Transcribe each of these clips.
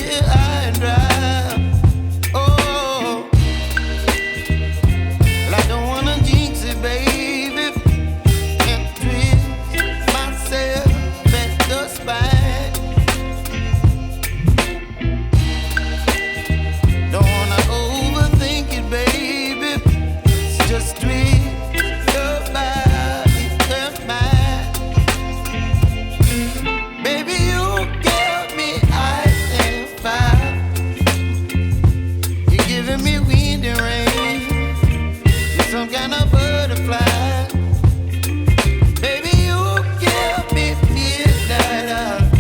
here high and dry. Oh, well, I don't wanna jinx it, baby, and twist myself at the spine. Don't wanna overthink it, baby. It's just twist your body and mine. Baby, you give me ice and fire. You're giving me wind and rain. You're some kind of butterfly. Baby, you give me midnight.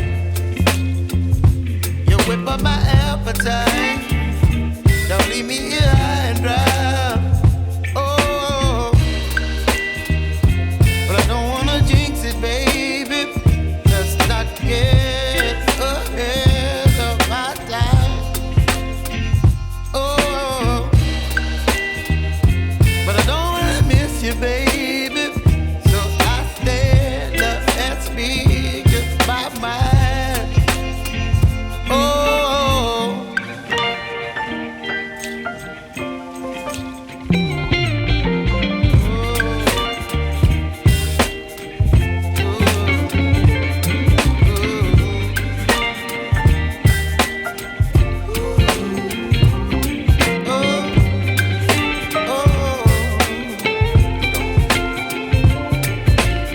You whip up my appetite. Don't leave me here high and dry. Oh, but I don't wanna jinx it, baby. Let's not get ahead of my time. Oh, but I don't wanna miss you, baby. So I stand up and speak just my mind. Oh.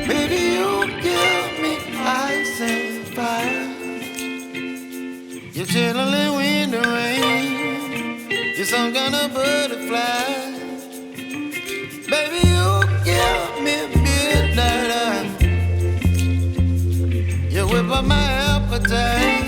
Baby, you give me ice and fire. You're chilling wind and rain. You're some kind of butterfly. Baby, you give me midnight. You whip up my appetite.